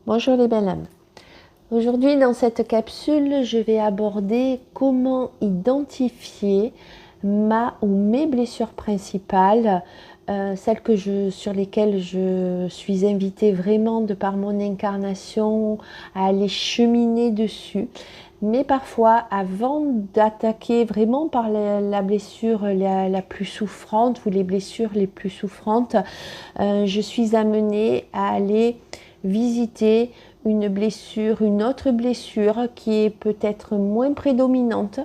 Bonjour les belles âmes. Aujourd'hui dans cette capsule, je vais aborder comment identifier ma ou mes blessures principales, sur lesquelles je suis invitée vraiment de par mon incarnation à aller cheminer dessus. Mais parfois, avant d'attaquer vraiment par la blessure la plus souffrante ou les blessures les plus souffrantes, je suis amenée à aller visiter une autre blessure qui est peut-être moins prédominante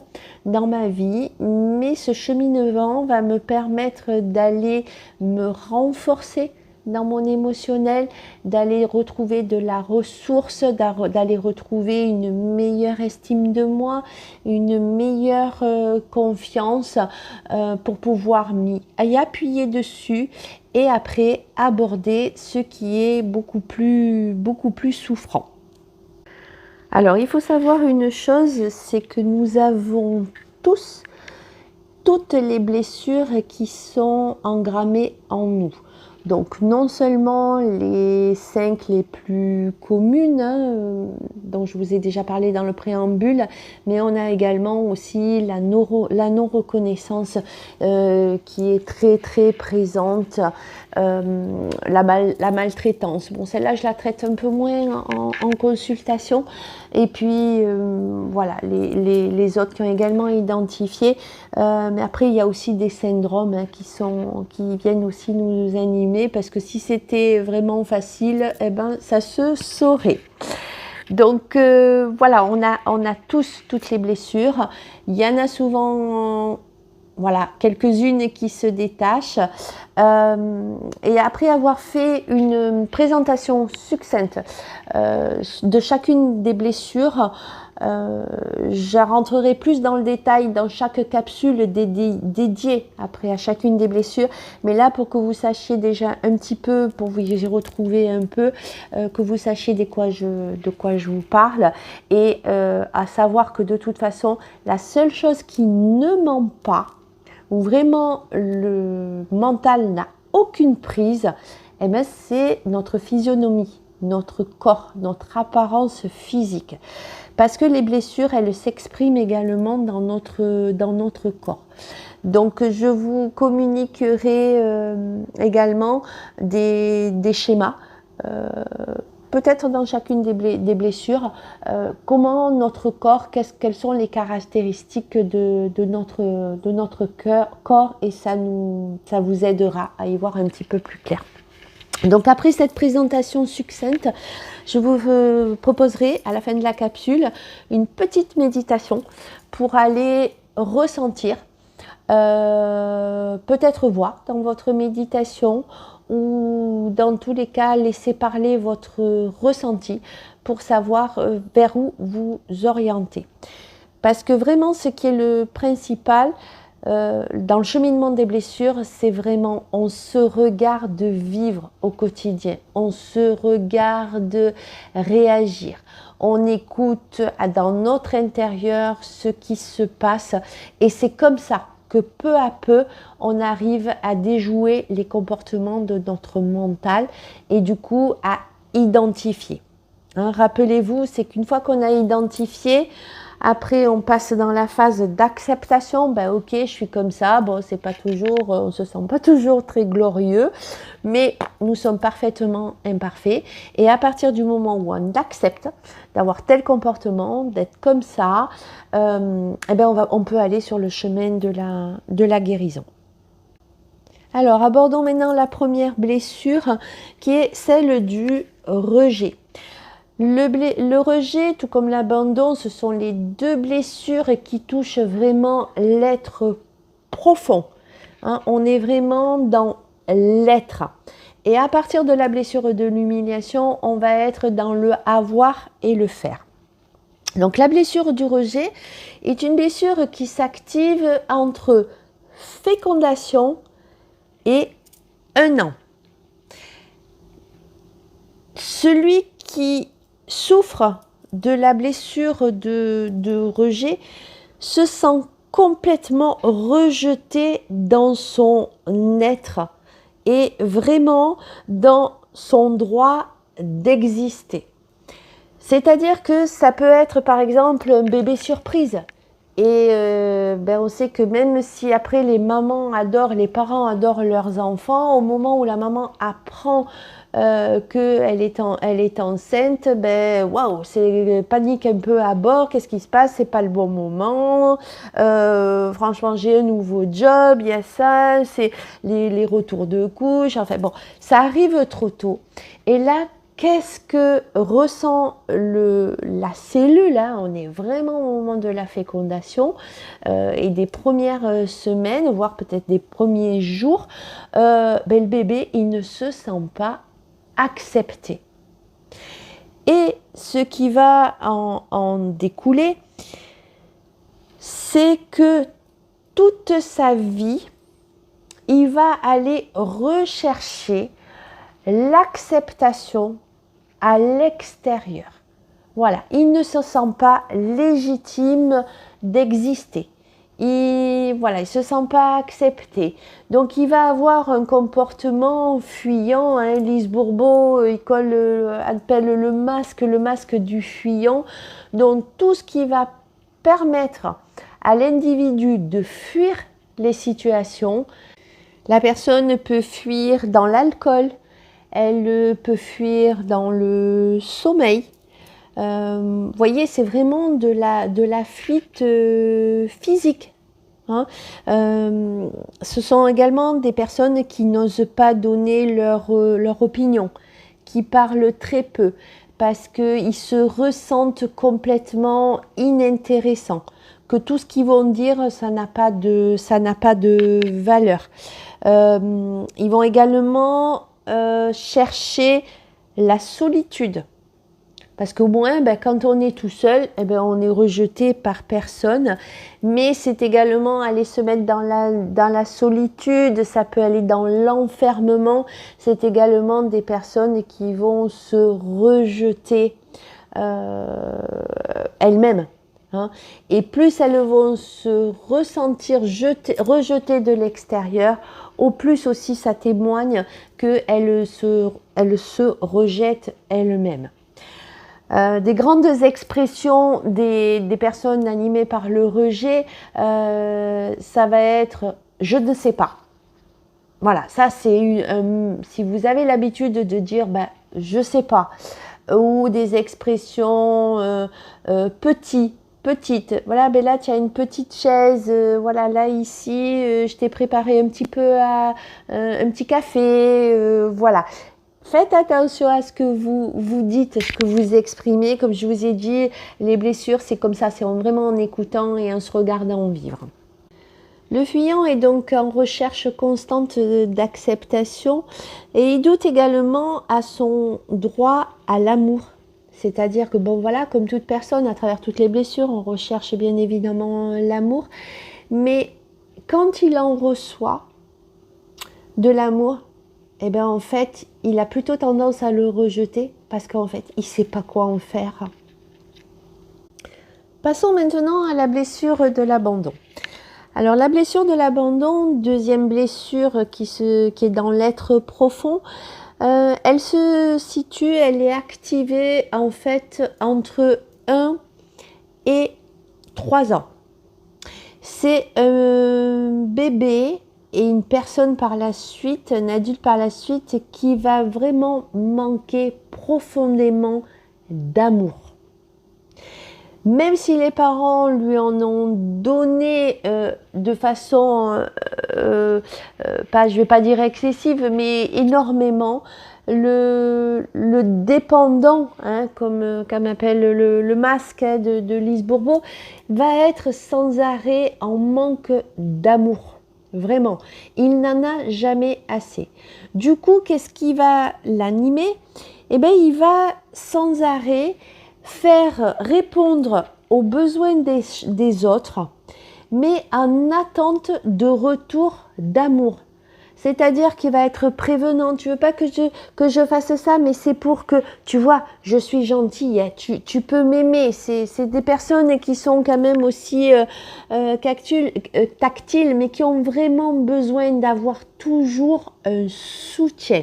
dans ma vie, mais ce cheminement va me permettre d'aller me renforcer dans mon émotionnel, d'aller retrouver de la ressource, d'aller retrouver une meilleure estime de moi, une meilleure confiance pour pouvoir y appuyer dessus et après aborder ce qui est beaucoup plus souffrant. Alors il faut savoir une chose, c'est que nous avons tous toutes les blessures qui sont engrammées en nous. Donc non seulement les 5 les plus communes, dont je vous ai déjà parlé dans le préambule, mais on a également aussi la non-reconnaissance qui est très présente, la maltraitance. Bon, celle-là, je la traite un peu moins en consultation. Et puis, voilà, les autres qui ont également identifié. Mais après, il y a aussi des syndromes qui viennent aussi nous animer, parce que si c'était vraiment facile, eh ben, ça se saurait. Donc voilà, on a tous toutes les blessures. Il y en a souvent, voilà, quelques-unes qui se détachent. Et après avoir fait une présentation succincte de chacune des blessures, je rentrerai plus dans le détail dans chaque capsule dédiée après à chacune des blessures. Mais là, pour que vous sachiez déjà un petit peu, pour vous y retrouver un peu, que vous sachiez de quoi je vous parle, et à savoir que de toute façon, la seule chose qui ne ment pas, où vraiment le mental n'a aucune prise, eh ben, c'est notre physionomie, notre corps, notre apparence physique. Parce que les blessures, elles s'expriment également dans notre corps. Donc, je vous communiquerai également des schémas, peut-être dans chacune des blessures, comment notre corps, quelles sont les caractéristiques de notre corps, et ça vous aidera à y voir un petit peu plus clair. Donc après cette présentation succincte, je vous proposerai à la fin de la capsule une petite méditation pour aller ressentir, peut-être voir dans votre méditation, ou dans tous les cas laisser parler votre ressenti pour savoir vers où vous orienter. Parce que vraiment ce qui est le principal dans le cheminement des blessures, c'est vraiment on se regarde vivre au quotidien, on se regarde réagir, on écoute dans notre intérieur ce qui se passe, et c'est comme ça que peu à peu on arrive à déjouer les comportements de notre mental et du coup à identifier. Rappelez-vous, c'est qu'une fois qu'on a identifié, après, on passe dans la phase d'acceptation. Ben ok, je suis comme ça. Bon, c'est pas toujours, on se sent pas toujours très glorieux, mais nous sommes parfaitement imparfaits. Et à partir du moment où on accepte d'avoir tel comportement, d'être comme ça, eh ben on peut aller sur le chemin de la guérison. Alors, abordons maintenant la première blessure, qui est celle du rejet. Le rejet, tout comme l'abandon, ce sont les deux blessures qui touchent vraiment l'être profond. On est vraiment dans l'être. Et à partir de la blessure de l'humiliation, on va être dans le avoir et le faire. Donc la blessure du rejet est une blessure qui s'active entre fécondation et 1 an. Celui qui souffre de la blessure de rejet se sent complètement rejeté dans son être et vraiment dans son droit d'exister. C'est-à-dire que ça peut être par exemple un bébé surprise. Et on sait que même si après les parents adorent leurs enfants, au moment où la maman apprend qu'elle est enceinte, waouh, c'est panique un peu à bord. Qu'est-ce qui se passe? C'est pas le bon moment. Franchement, j'ai un nouveau job, il y a ça, c'est les retours de couche. Enfin bon, ça arrive trop tôt. Et là, qu'est-ce que ressent la cellule, hein? On est vraiment au moment de la fécondation et des premières semaines, voire peut-être des premiers jours. Le bébé, il ne se sent pas accepté. Et ce qui va en découler, c'est que toute sa vie, il va aller rechercher l'acceptation à l'extérieur. Voilà, il ne se sent pas légitime d'exister. Il ne se sent pas accepté. Donc il va avoir un comportement fuyant. Hein. Lise Bourbeau, appelle le masque du fuyant. Donc tout ce qui va permettre à l'individu de fuir les situations. La personne peut fuir dans l'alcool, elle peut fuir dans le sommeil. Vous voyez, c'est vraiment de la fuite physique. Hein. Ce sont également des personnes qui n'osent pas donner leur opinion, qui parlent très peu, parce qu'ils se ressentent complètement inintéressants, que tout ce qu'ils vont dire, ça n'a pas de valeur. Ils vont également chercher la solitude. Parce qu'au moins, quand on est tout seul, on est rejeté par personne. Mais c'est également aller se mettre dans la solitude, ça peut aller dans l'enfermement. C'est également des personnes qui vont se rejeter elles-mêmes. Hein. Et plus elles vont se ressentir rejetées de l'extérieur, au plus aussi ça témoigne qu'elles se rejettent elles-mêmes. Des grandes expressions des personnes animées par le rejet, ça va être « je ne sais pas ». Voilà, ça c'est si vous avez l'habitude de dire « je ne sais pas » ou des expressions petite, voilà, là tu as une petite chaise, voilà, là ici, je t'ai préparé un petit peu un petit café, voilà. Faites attention à ce que vous dites, ce que vous exprimez. Comme je vous ai dit, les blessures, c'est comme ça, c'est vraiment en écoutant et en se regardant vivre. Le fuyant est donc en recherche constante d'acceptation et il doute également à son droit à l'amour. C'est-à-dire que, comme toute personne, à travers toutes les blessures, on recherche bien évidemment l'amour. Mais quand il en reçoit de l'amour, en fait, il a plutôt tendance à le rejeter parce qu'en fait, il ne sait pas quoi en faire. Passons maintenant à la blessure de l'abandon. Alors, la blessure de l'abandon, deuxième blessure qui est dans l'être profond, elle se situe, elle est activée en fait entre 1 et 3 ans. C'est un bébé et une personne par la suite, un adulte par la suite, qui va vraiment manquer profondément d'amour. Même si les parents lui en ont donné de façon, je ne vais pas dire excessive, mais énormément, le dépendant, hein, comme appelle le masque de Lise Bourbeau, va être sans arrêt en manque d'amour. Vraiment, il n'en a jamais assez. Du coup, qu'est-ce qui va l'animer? Il va sans arrêt faire répondre aux besoins des autres, mais en attente de retour d'amour. C'est-à-dire qu'il va être prévenant. Tu veux pas que je fasse ça, mais c'est pour que, tu vois, je suis gentille, hein, tu peux m'aimer. C'est des personnes qui sont quand même aussi tactiles, mais qui ont vraiment besoin d'avoir toujours un soutien.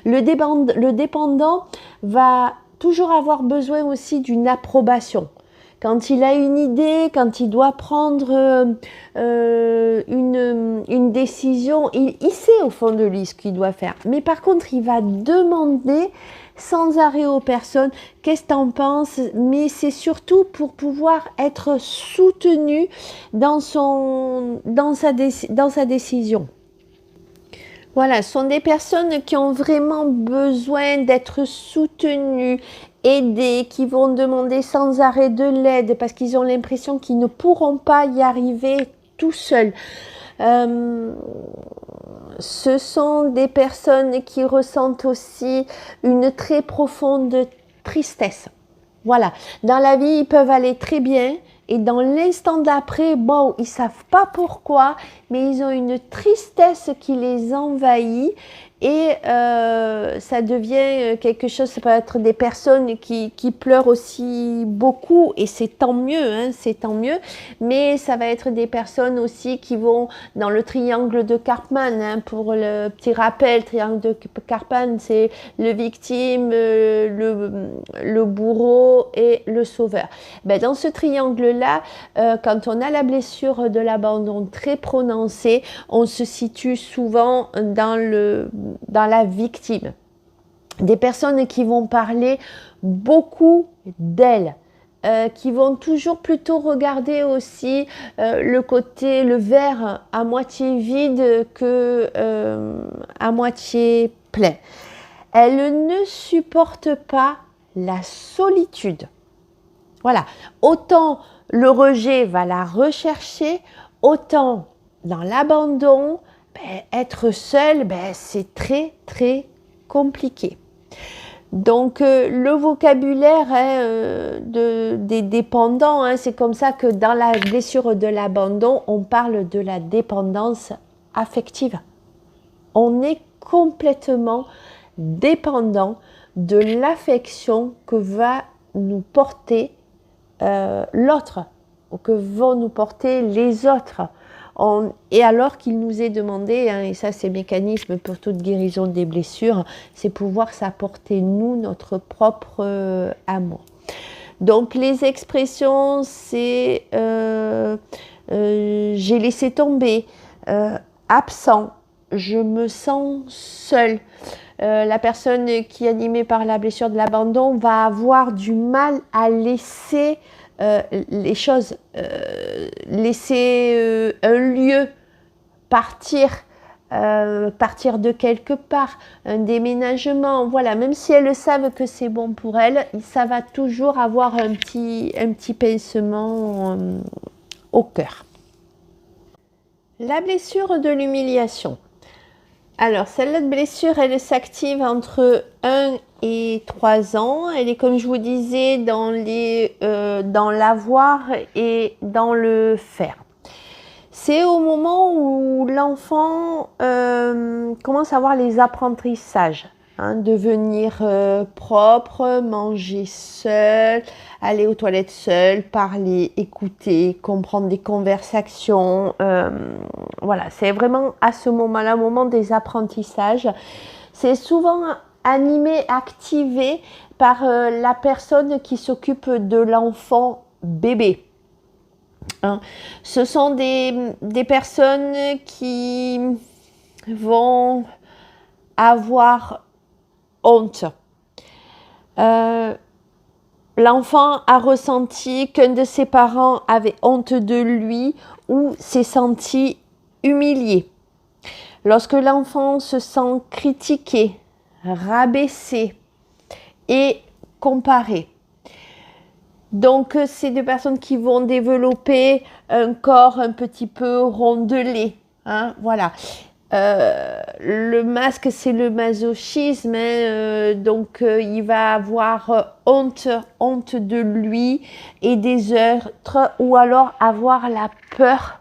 Le dépendant va toujours avoir besoin aussi d'une approbation. Quand il a une idée, quand il doit prendre une décision, il sait au fond de lui ce qu'il doit faire. Mais par contre, il va demander sans arrêt aux personnes « qu'est-ce que tu en penses ?» Mais c'est surtout pour pouvoir être soutenu dans sa décision. Voilà, ce sont des personnes qui ont vraiment besoin d'être soutenues, aidées, qui vont demander sans arrêt de l'aide parce qu'ils ont l'impression qu'ils ne pourront pas y arriver tout seuls. Ce sont des personnes qui ressentent aussi une très profonde tristesse. Voilà, dans la vie, ils peuvent aller très bien et dans l'instant d'après, bon, ils ne savent pas pourquoi, mais ils ont une tristesse qui les envahit et ça devient quelque chose, ça peut être des personnes qui pleurent aussi beaucoup et c'est tant mieux, hein, c'est tant mieux, mais ça va être des personnes aussi qui vont dans le triangle de Karpman, hein, pour le petit rappel, triangle de Karpman, c'est le victime, le bourreau et le sauveur. Ben, dans ce triangle-là, quand on a la blessure de l'abandon très prononcée, on se situe souvent dans la victime. Des personnes qui vont parler beaucoup d'elles, qui vont toujours plutôt regarder aussi le verre à moitié vide que à moitié plein. Elles ne supportent pas la solitude. Voilà, autant le rejet va la rechercher, autant dans l'abandon, être seul, c'est très très compliqué. Donc le vocabulaire des dépendants, hein, c'est comme ça que dans la blessure de l'abandon, on parle de la dépendance affective. On est complètement dépendant de l'affection que va nous porter l'autre, ou que vont nous porter les autres. Et alors qu'il nous est demandé, hein, et ça c'est mécanisme pour toute guérison des blessures, c'est pouvoir s'apporter nous notre propre amour. Donc les expressions, c'est j'ai laissé tomber, absent, je me sens seule. La personne qui est animée par la blessure de l'abandon va avoir du mal à laisser les choses, laisser un lieu, partir de quelque part, un déménagement, voilà, même si elles savent que c'est bon pour elles, ça va toujours avoir un petit pincement au cœur. La blessure de l'humiliation. Alors, celle-là de blessure, elle s'active entre 1 et 3 ans. Elle est, comme je vous disais, dans l'avoir et dans le faire. C'est au moment où l'enfant commence à avoir les apprentissages. Devenir propre, manger seul, aller aux toilettes seul, parler, écouter, comprendre des conversations. Voilà, c'est vraiment à ce moment-là, au moment des apprentissages. C'est souvent animé, activé par la personne qui s'occupe de l'enfant bébé. Ce sont des personnes qui vont avoir honte. L'enfant a ressenti qu'un de ses parents avait honte de lui ou s'est senti humilié. Lorsque l'enfant se sent critiqué, rabaissé et comparé. Donc, c'est des personnes qui vont développer un corps un petit peu rondelé. Voilà. Le masque, c'est le masochisme, donc il va avoir honte de lui et des autres, ou alors avoir la peur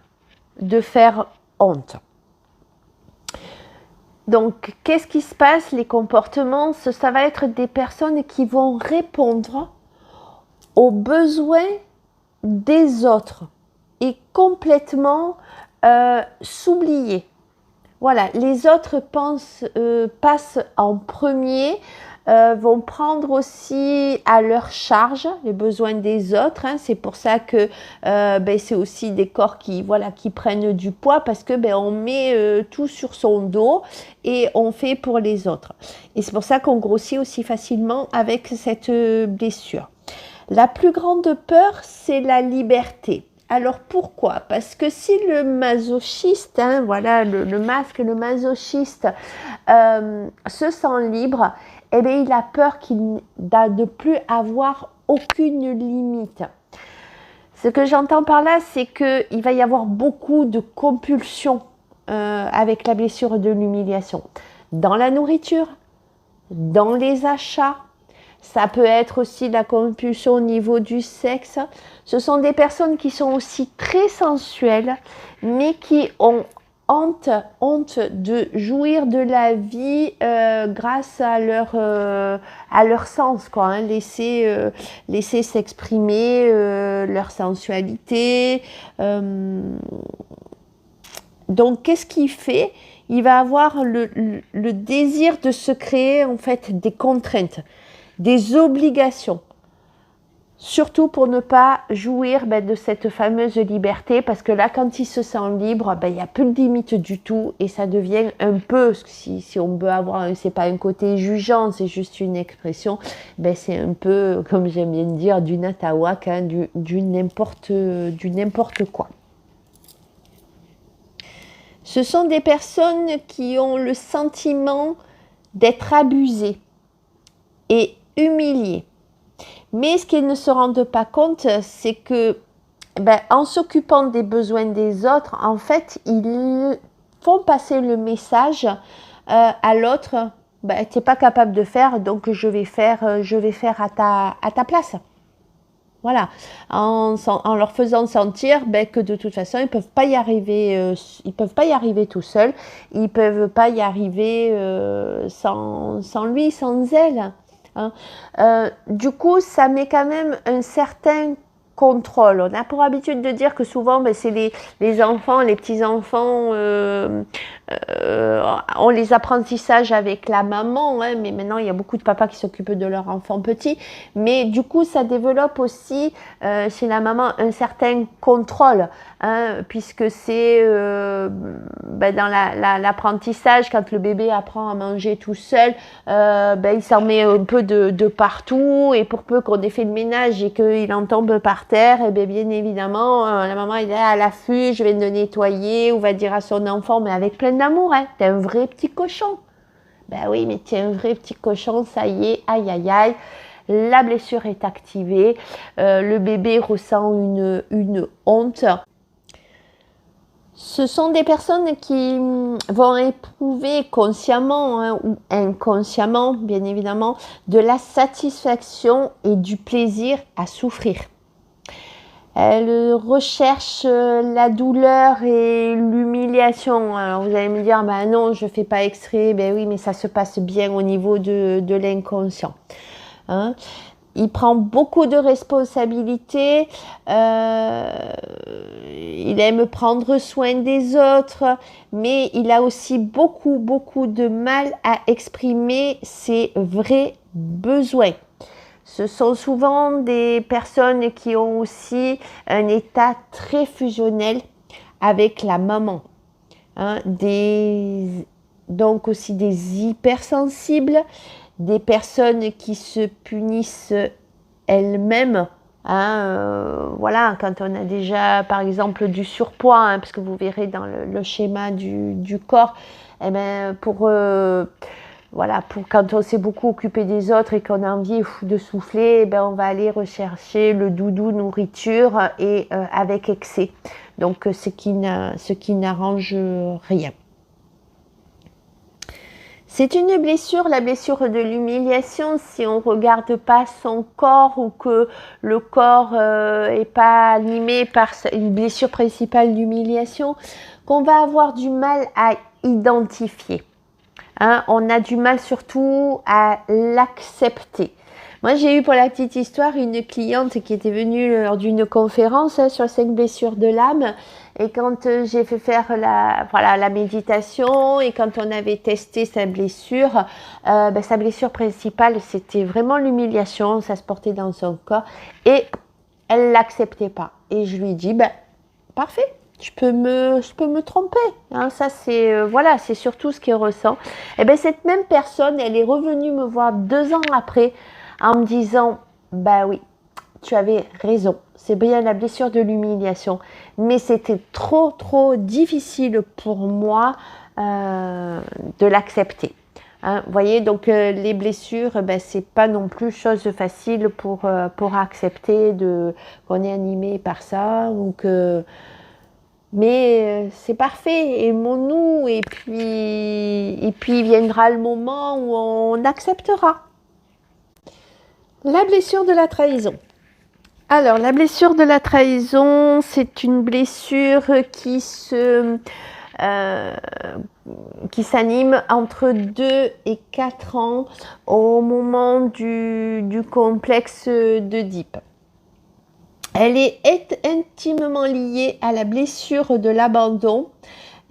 de faire honte. Donc, qu'est-ce qui se passe? Les comportements, ça va être des personnes qui vont répondre aux besoins des autres et complètement s'oublier. Voilà, les autres passent en premier, vont prendre aussi à leur charge les besoins des autres. Hein. C'est pour ça que c'est aussi des corps qui, voilà, qui prennent du poids parce que on met tout sur son dos et on fait pour les autres. Et c'est pour ça qu'on grossit aussi facilement avec cette blessure. La plus grande peur, c'est la liberté. Alors pourquoi? Parce que si le masochiste, hein, voilà, le masque, le masochiste se sent libre, eh bien, il a peur de ne plus avoir aucune limite. Ce que j'entends par là, c'est qu'il va y avoir beaucoup de compulsions avec la blessure de l'humiliation. Dans la nourriture, dans les achats, ça peut être aussi la compulsion au niveau du sexe. Ce sont des personnes qui sont aussi très sensuelles, mais qui ont honte de jouir de la vie grâce à leur sens, quoi, hein. Laisser s'exprimer leur sensualité. Donc, qu'est-ce qu'il fait? Il va avoir le désir de se créer en fait des contraintes, des obligations, surtout pour ne pas jouir de cette fameuse liberté, parce que là, quand il se sent libre, il n'y a plus de limite du tout, et ça devient un peu, si on peut avoir, c'est pas un côté jugeant, c'est juste une expression, c'est un peu, comme j'aime bien dire, du natawak, hein, du n'importe quoi. Ce sont des personnes qui ont le sentiment d'être abusées et humiliées. Mais ce qu'ils ne se rendent pas compte, c'est que en s'occupant des besoins des autres, en fait, ils font passer le message à l'autre, tu n'es pas capable de faire, donc je vais faire à ta place. Voilà, en leur faisant sentir que de toute façon, ils peuvent pas y arriver tout seuls, ils peuvent pas y arriver sans lui, sans elle. Hein. Du coup, ça met quand même un certain contrôle. On a pour habitude de dire que souvent, c'est les enfants, les petits-enfants ont les apprentissages avec la maman, hein, mais maintenant, il y a beaucoup de papas qui s'occupent de leurs enfants petits. Mais du coup, ça développe aussi chez la maman un certain contrôle, hein, puisque c'est dans l'apprentissage, quand le bébé apprend à manger tout seul, il s'en met un peu de partout, et pour peu qu'on ait fait le ménage et qu'il en tombe par terre, et bien évidemment, la maman elle est à l'affût, je vais le nettoyer, ou va dire à son enfant, mais avec plein d'amour, hein, t'es un vrai petit cochon. Oui, mais t'es un vrai petit cochon, ça y est, aïe aïe aïe. La blessure est activée, le bébé ressent une honte. Ce sont des personnes qui vont éprouver consciemment, hein, ou inconsciemment, bien évidemment, de la satisfaction et du plaisir à souffrir. Elles recherchent la douleur et l'humiliation. Alors vous allez me dire, non, je ne fais pas exprès. Oui, mais ça se passe bien au niveau de l'inconscient. Hein. Il prend beaucoup de responsabilités, il aime prendre soin des autres, mais il a aussi beaucoup de mal à exprimer ses vrais besoins. Ce sont souvent des personnes qui ont aussi un état très fusionnel avec la maman, hein, donc aussi des hypersensibles, des personnes qui se punissent elles-mêmes, hein, voilà, quand on a déjà par exemple du surpoids, hein, parce que vous verrez dans le schéma du corps, pour quand on s'est beaucoup occupé des autres et qu'on a envie de souffler, on va aller rechercher le doudou nourriture et avec excès, donc ce qui n'arrange rien. C'est une blessure, la blessure de l'humiliation, si on ne regarde pas son corps ou que le corps n'est pas animé par une blessure principale d'humiliation, qu'on va avoir du mal à identifier. Hein, on a du mal surtout à l'accepter. Moi, j'ai eu pour la petite histoire une cliente qui était venue lors d'une conférence sur 5 blessures de l'âme Et quand j'ai fait faire la méditation et quand on avait testé sa blessure principale, c'était vraiment l'humiliation, ça se portait dans son corps et elle l'acceptait pas. Et je lui ai dit, parfait, je peux me tromper. Hein, ça, c'est surtout ce qu'elle ressent. Et cette même personne, elle est revenue me voir 2 ans après en me disant, oui, tu avais raison. C'est bien la blessure de l'humiliation. Mais c'était trop, trop difficile pour moi de l'accepter. Hein, vous voyez, donc les blessures, c'est pas non plus chose facile pour accepter qu'on est animé par ça ou que. Mais c'est parfait, aimons-nous et puis viendra le moment où on acceptera. La blessure de la trahison. Alors, la blessure de la trahison, c'est une blessure qui s'anime entre 2 et 4 ans au moment du complexe d'Oedipe. Elle est intimement liée à la blessure de l'abandon.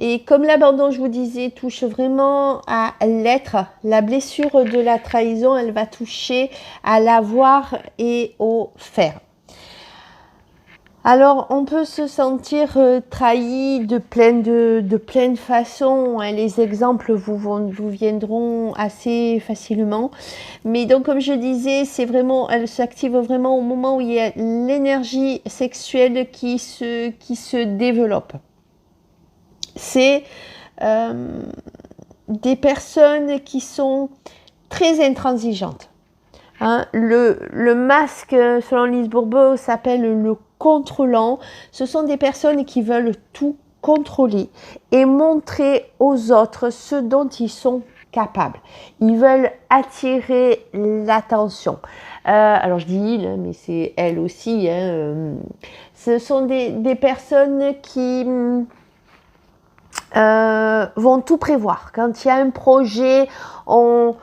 Et comme l'abandon, je vous disais, touche vraiment à l'être, la blessure de la trahison, elle va toucher à l'avoir et au faire. Alors, on peut se sentir trahi de plein de façons. Hein. Les exemples vous viendront assez facilement. Mais donc, comme je disais, elle s'active vraiment au moment où il y a l'énergie sexuelle qui se développe. C'est des personnes qui sont très intransigeantes. Hein. Le masque, selon Lise Bourbeau, s'appelle le contrôlant. Ce sont des personnes qui veulent tout contrôler et montrer aux autres ce dont ils sont capables. Ils veulent attirer l'attention. Alors je dis il, mais c'est elle aussi. Hein. Ce sont des personnes qui vont tout prévoir. Quand il y a un projet, on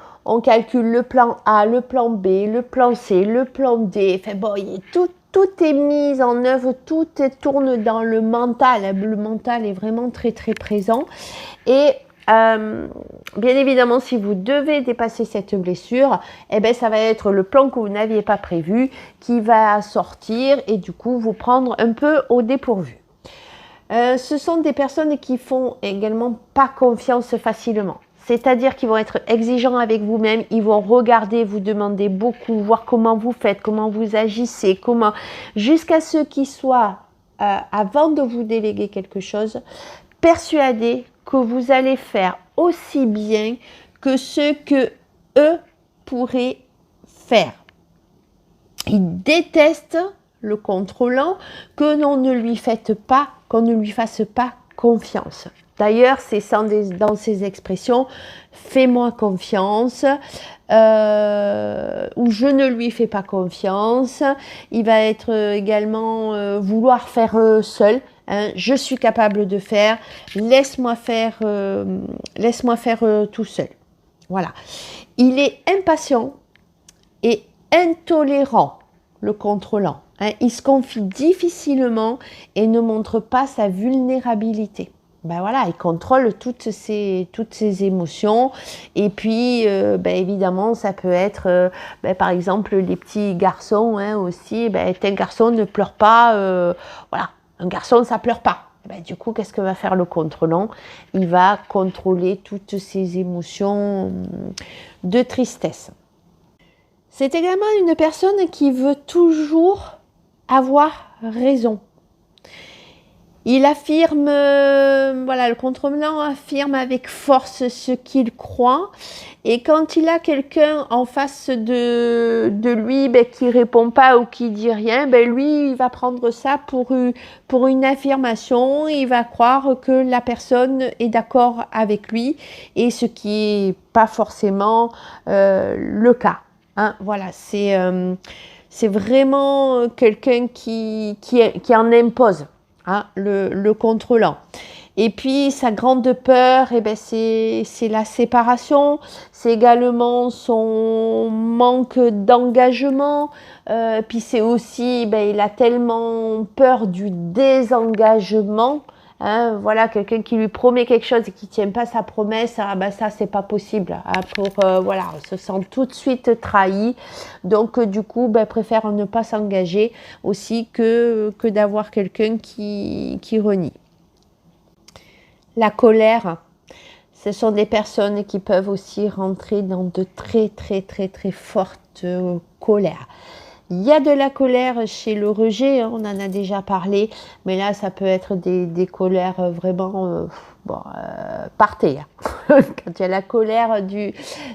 calcule le plan A, le plan B, le plan C, le plan D. Enfin bon, tout est mis en œuvre, tout tourne dans le mental. Le mental est vraiment très très présent. Et bien évidemment, si vous devez dépasser cette blessure, ça va être le plan que vous n'aviez pas prévu qui va sortir et du coup vous prendre un peu au dépourvu. Ce sont des personnes qui font également pas confiance facilement. C'est-à-dire qu'ils vont être exigeants avec vous-même, ils vont regarder, vous demander beaucoup, voir comment vous faites, comment vous agissez, jusqu'à ce qu'ils soient, avant de vous déléguer quelque chose, persuadés que vous allez faire aussi bien que ce que eux pourraient faire. Ils détestent le contrôlant, qu'on ne lui fasse pas confiance. D'ailleurs, c'est dans ces expressions, fais-moi confiance, ou je ne lui fais pas confiance. Il va être également vouloir faire seul. Hein, je suis capable de faire, laisse-moi faire tout seul. Voilà. Il est impatient et intolérant, le contrôlant. Hein, il se confie difficilement et ne montre pas sa vulnérabilité. Voilà, il contrôle toutes ses émotions. Et puis, évidemment, ça peut être, par exemple, les petits garçons aussi. Un garçon ne pleure pas. Voilà, un garçon, ça pleure pas. Du coup, qu'est-ce que va faire le contrôlant? Il va contrôler toutes ses émotions de tristesse. C'est également une personne qui veut toujours avoir raison. Il affirme, le contrôlant affirme avec force ce qu'il croit. Et quand il a quelqu'un en face de lui qui répond pas ou qui dit rien, lui, il va prendre ça pour une affirmation. Il va croire que la personne est d'accord avec lui, et ce qui n'est pas forcément le cas. Hein, voilà, c'est vraiment quelqu'un qui en impose. Hein, le contrôlant. Et puis sa grande peur, eh ben, c'est la séparation, c'est également son manque d'engagement, puis c'est aussi, ben, il a tellement peur du désengagement. Hein, voilà, quelqu'un qui lui promet quelque chose et qui ne tient pas sa promesse, ah ben ça c'est pas possible. Hein, voilà, on se sent tout de suite trahi. Donc du coup, ben, préfère ne pas s'engager aussi que d'avoir quelqu'un qui renie. La colère, ce sont des personnes qui peuvent aussi rentrer dans de très fortes colères. Il y a de la colère chez le rejet, hein, on en a déjà parlé, mais là, ça peut être des colères vraiment par terre. Quand il y a la colère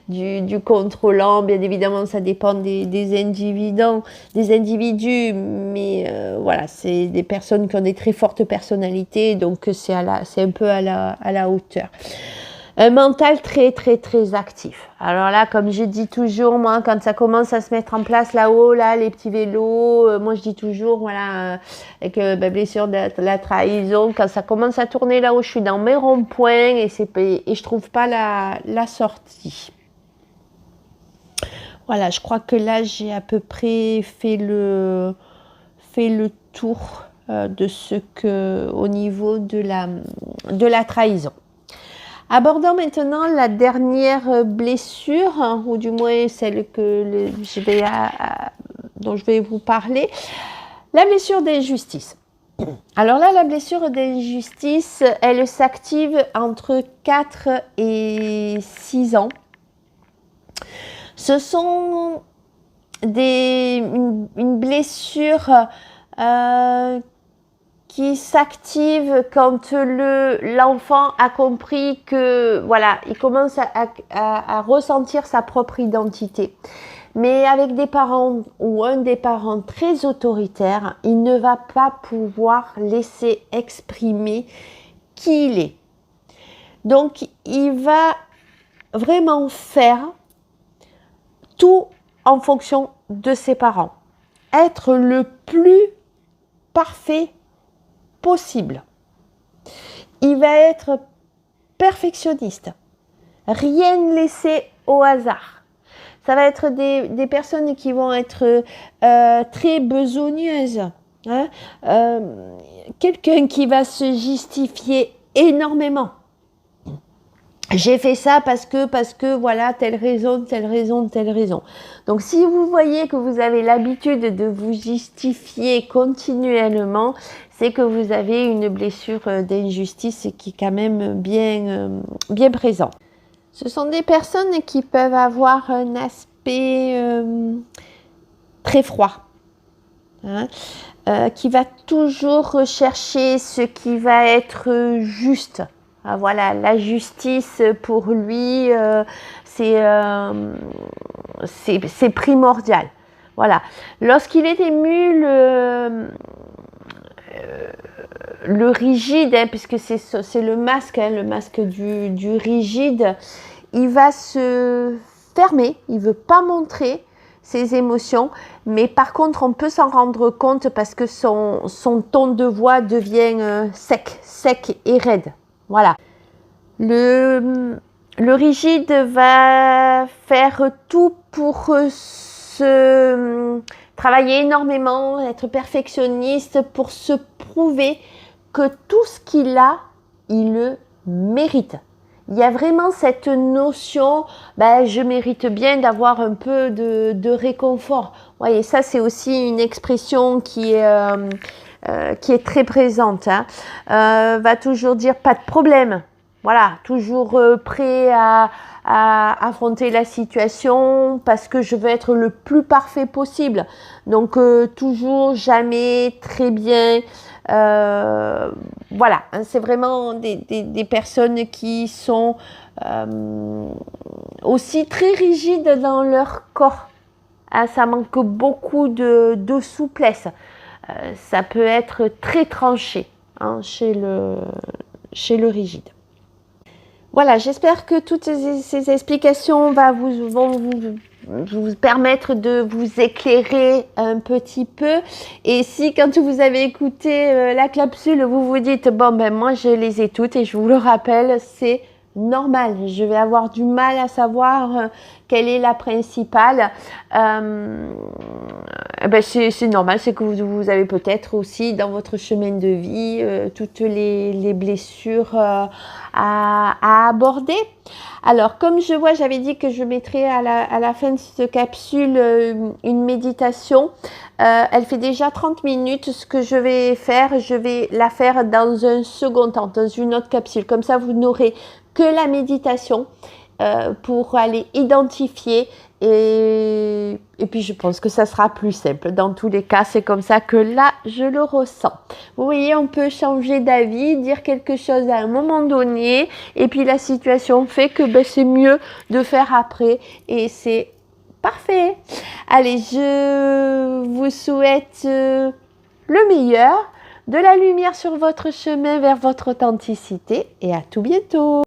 du contrôlant, bien évidemment, ça dépend des individus, mais voilà, c'est des personnes qui ont des très fortes personnalités, donc c'est un peu à la hauteur. Un mental très actif. Alors là, comme je dis toujours, moi, quand ça commence à se mettre en place là-haut, là, les petits vélos, moi je dis toujours, voilà, avec blessure de la trahison, quand ça commence à tourner là-haut, je suis dans mes ronds-points et je trouve pas la sortie. Voilà, je crois que là, j'ai à peu près fait le tour de ce que, au niveau de la trahison. Abordons maintenant la dernière blessure, hein, ou du moins celle dont je vais vous parler, la blessure d'injustice. Alors là, la blessure d'injustice, elle s'active entre 4 et 6 ans. Ce sont une blessure qui s'active quand l'enfant a compris que, voilà, il commence à ressentir sa propre identité. Mais avec des parents ou un des parents très autoritaires, il ne va pas pouvoir laisser exprimer qui il est. Donc, il va vraiment faire tout en fonction de ses parents. Être le plus parfait possible. Il va être perfectionniste. Rien laisser au hasard. Ça va être des personnes qui vont être très besogneuses. Hein, quelqu'un qui va se justifier énormément. J'ai fait ça parce que voilà, telle raison. Donc, si vous voyez que vous avez l'habitude de vous justifier continuellement, c'est que vous avez une blessure d'injustice qui est quand même bien présente. Ce sont des personnes qui peuvent avoir un aspect très froid, hein, qui va toujours rechercher ce qui va être juste. Ah, voilà, la justice pour lui, c'est primordial. Voilà. Lorsqu'il est ému, le rigide, hein, puisque c'est le masque du rigide, il va se fermer, il ne veut pas montrer ses émotions, mais par contre on peut s'en rendre compte parce que son ton de voix devient sec et raide. Voilà. Le rigide va faire tout pour travailler énormément, être perfectionniste pour se prouver que tout ce qu'il a, il le mérite. Il y a vraiment cette notion, je mérite bien d'avoir un peu de réconfort. Vous voyez, ça c'est aussi une expression qui est très présente. Hein. Va toujours dire pas de problème. Voilà, toujours prêt à affronter la situation parce que je veux être le plus parfait possible. Donc toujours, jamais, très bien. Voilà, hein, c'est vraiment des personnes qui sont aussi très rigides dans leur corps. Hein, ça manque beaucoup de souplesse. Ça peut être très tranché, hein, chez le rigide. Voilà, j'espère que toutes ces explications vont vous permettre de vous éclairer un petit peu. Et si quand vous avez écouté la capsule, vous vous dites bon ben moi je les ai toutes, et je vous le rappelle, c'est normal, je vais avoir du mal à savoir quelle est la principale. Ben c'est normal, c'est que vous avez peut-être aussi dans votre chemin de vie toutes les blessures à aborder. Alors, comme je vois, j'avais dit que je mettrais à la fin de cette capsule une méditation. Elle fait déjà 30 minutes. Ce que je vais faire, je vais la faire dans un second temps, dans une autre capsule. Comme ça, vous n'aurez que la méditation pour aller identifier. Et puis, je pense que ça sera plus simple. Dans tous les cas, c'est comme ça que là, je le ressens. Vous voyez, on peut changer d'avis, dire quelque chose à un moment donné, et puis la situation fait que ben, c'est mieux de faire après, et c'est parfait. Allez, je vous souhaite le meilleur, de la lumière sur votre chemin vers votre authenticité, et à tout bientôt.